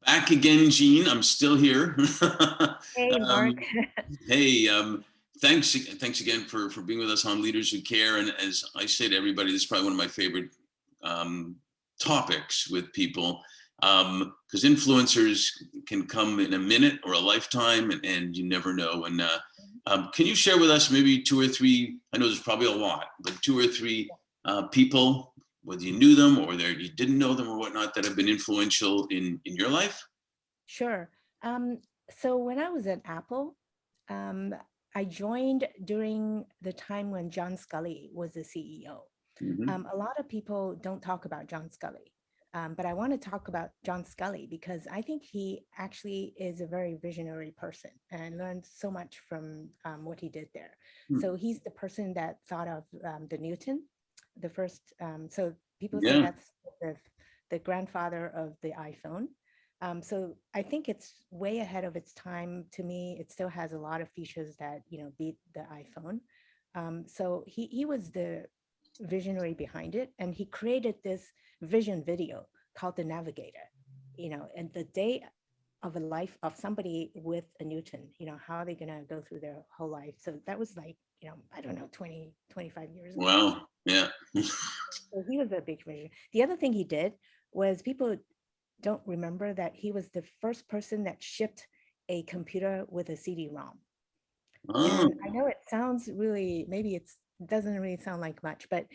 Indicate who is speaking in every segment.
Speaker 1: Back again, Gene. I'm still here.
Speaker 2: Hey, Mark.
Speaker 1: um, hey, thanks again for being with us on Leaders Who Care. And as I say to everybody, this is probably one of my favorite um, topics with people, because influencers can come in a minute or a lifetime, and you never know. And can you share with us maybe two or three? I know there's probably a lot, but two or three people, whether you knew them or you didn't know them or whatnot, that have been influential in your life?
Speaker 2: Sure. Um, so when I was at Apple, um, I joined during the time when John Scully was the CEO.
Speaker 1: Mm-hmm.
Speaker 2: A lot of people don't talk about John Scully, but I want to talk about John Scully because I think he actually is a very visionary person, and I learned so much from what he did there. So he's the person that thought of the Newton, the first. So people say
Speaker 1: Yeah,
Speaker 2: that's the grandfather of the iPhone. So I think it's way ahead of its time. To me, it still has a lot of features that beat the iPhone. So he was the visionary behind it, and he created this vision video called The Navigator. And the day of a life of somebody with a Newton, how are they going to go through their whole life? So that was like, I don't know, 20, 25 years ago.
Speaker 1: wow, yeah.
Speaker 2: So he was a big vision. The other thing he did was people don't remember that he was the first person that shipped a computer with a CD-ROM. And I
Speaker 1: Oh,
Speaker 2: know it sounds really, maybe it doesn't really sound like much, but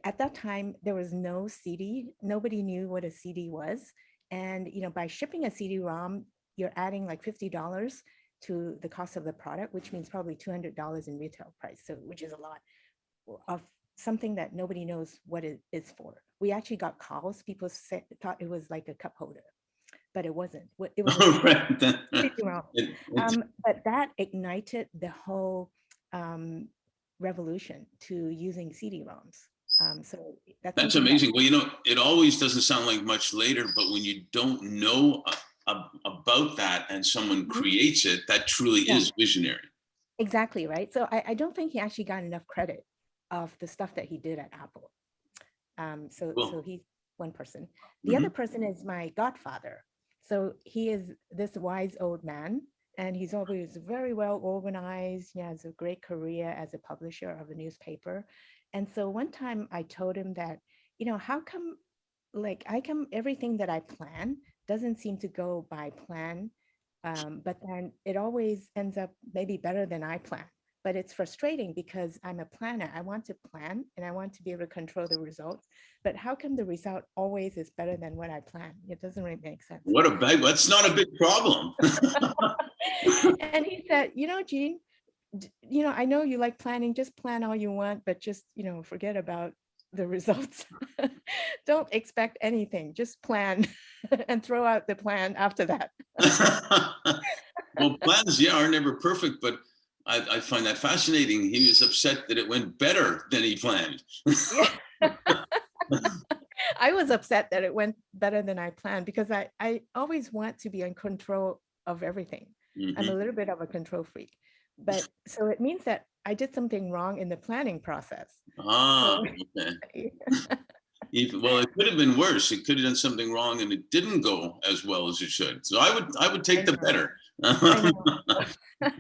Speaker 2: at that time there was no CD. Nobody knew what a CD was. And by shipping a CD-ROM, you're adding like $50 to the cost of the product, which means probably $200 in retail price. So which is a lot of something that nobody knows what it is for. We actually got calls. People thought it was like a cup holder, but it wasn't. It was a
Speaker 1: all
Speaker 2: CD.
Speaker 1: right. Then. It's
Speaker 2: But that ignited the whole revolution to using CD-ROMs. So that's
Speaker 1: that's
Speaker 2: something that,
Speaker 1: amazing. Well, it always doesn't sound like much later, but when you don't know about that and someone
Speaker 2: Mhm.
Speaker 1: creates it, that truly
Speaker 2: Yeah,
Speaker 1: is visionary.
Speaker 2: exactly, right? So I don't think he actually got enough credit of the stuff that he did at Apple. So
Speaker 1: Cool.
Speaker 2: he's one person. The other
Speaker 1: Hmm.
Speaker 2: person is my godfather. So he is this wise old man, and he's always very well organized. He has a great career as a publisher of a newspaper. And so one time I told him that, how come, like, I come everything that I plan doesn't seem to go by plan, but then it always ends up maybe better than I plan. But it's frustrating because I'm a planner. I want to plan and I want to be able to control the results. But how come the result always is better than what I plan? It doesn't really make sense.
Speaker 1: What a big, that's not a big problem.
Speaker 2: And he said, Gene, I know you like planning, just plan all you want, but just, forget about the results. Don't expect anything, just plan and throw out the plan after that.
Speaker 1: Well, plans, yeah, are never perfect, but I find that fascinating. He was upset that it went better than he planned.
Speaker 2: Yeah. I was upset that it went better than I planned because I always want to be in control of everything. I'm a
Speaker 1: Hmm.
Speaker 2: little bit of a control freak. But so it means that I did something wrong in the planning process.
Speaker 1: Ah,
Speaker 2: So
Speaker 1: okay. Well, it could have been worse. It could have done something wrong, and it didn't go as well as it should. So I would
Speaker 2: I
Speaker 1: take the
Speaker 2: know,
Speaker 1: better.
Speaker 2: I know. But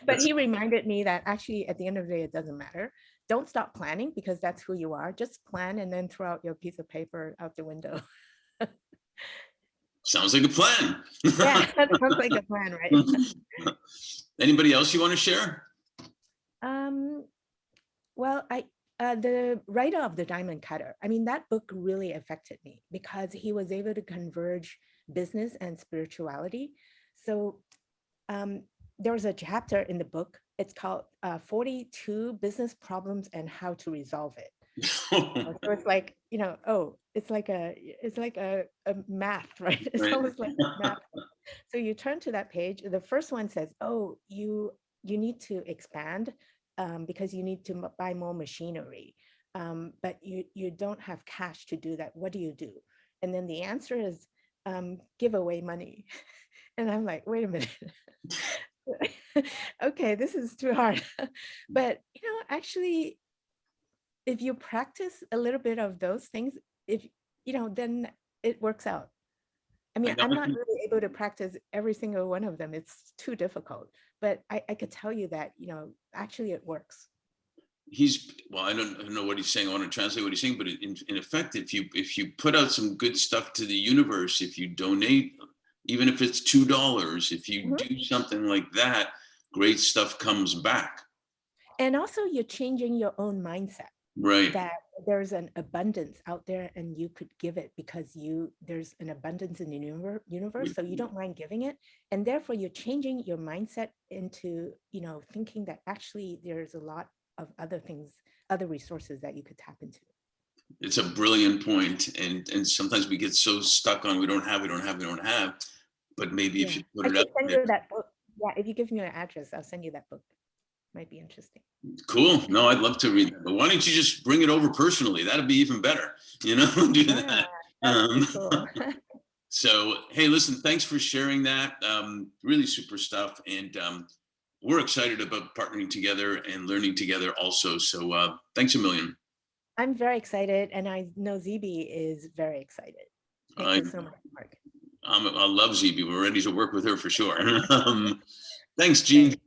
Speaker 1: That's
Speaker 2: he reminded me that actually at the end of the day, it doesn't matter. Don't stop planning because that's who you are. Just plan and then throw out your piece of paper out the window.
Speaker 1: sounds like a plan.
Speaker 2: Yeah, that sounds like a plan, right?
Speaker 1: Anybody else you want to share?
Speaker 2: Um, Well, the writer of The Diamond Cutter, I mean, that book really affected me because he was able to converge business and spirituality. So um, there was a chapter in the book. It's called 42 Business Problems and How to Resolve It. So it's like, it's like a math, right? It's
Speaker 1: Right.
Speaker 2: almost like math. So you turn to that page. The first one says, "Oh, you need to expand because you need to buy more machinery, but you don't have cash to do that. What do you do?" And then the answer is give away money. And I'm like, wait a minute. Okay, this is too hard. But actually, if you practice a little bit of those things, if then it works out. I
Speaker 1: I
Speaker 2: mean,
Speaker 1: got
Speaker 2: I'm not really able to practice every single one of them. It's too difficult. But I could tell you that, actually it works.
Speaker 1: I don't know what he's saying. I want to translate what he's saying, but in effect, if you put out some good stuff to the universe, if you donate, even if it's $2, if you
Speaker 2: Mhm.
Speaker 1: do something like that, great stuff comes back.
Speaker 2: And also you're changing your own mindset
Speaker 1: Right.
Speaker 2: that there's an abundance out there and you could give it because there's an abundance in the universe, so you don't mind giving it. And therefore you're changing your mindset into, thinking that actually there's a lot of other things, other resources that you could tap into.
Speaker 1: It's a brilliant point, and sometimes we get so stuck on we don't have, we don't have, we don't have. But maybe if
Speaker 2: Yeah,
Speaker 1: you put
Speaker 2: I
Speaker 1: it
Speaker 2: should
Speaker 1: out
Speaker 2: send
Speaker 1: there,
Speaker 2: you that book. Yeah, if you give me your address, I'll send you that book. Might be interesting.
Speaker 1: cool. No, I'd love to read that. But why don't you just bring it over personally? That'd be even better. Do
Speaker 2: Yeah,
Speaker 1: that.
Speaker 2: that would be cool.
Speaker 1: So, hey, listen, thanks for sharing that. Really super stuff. And we're excited about partnering together and learning together also. So thanks a million.
Speaker 2: I'm very excited, and I know Zbee is very excited. Thank
Speaker 1: I,
Speaker 2: you so much, Mark.
Speaker 1: I love Zbee. We're ready to work with her for sure. Thanks, Gene.
Speaker 2: Great.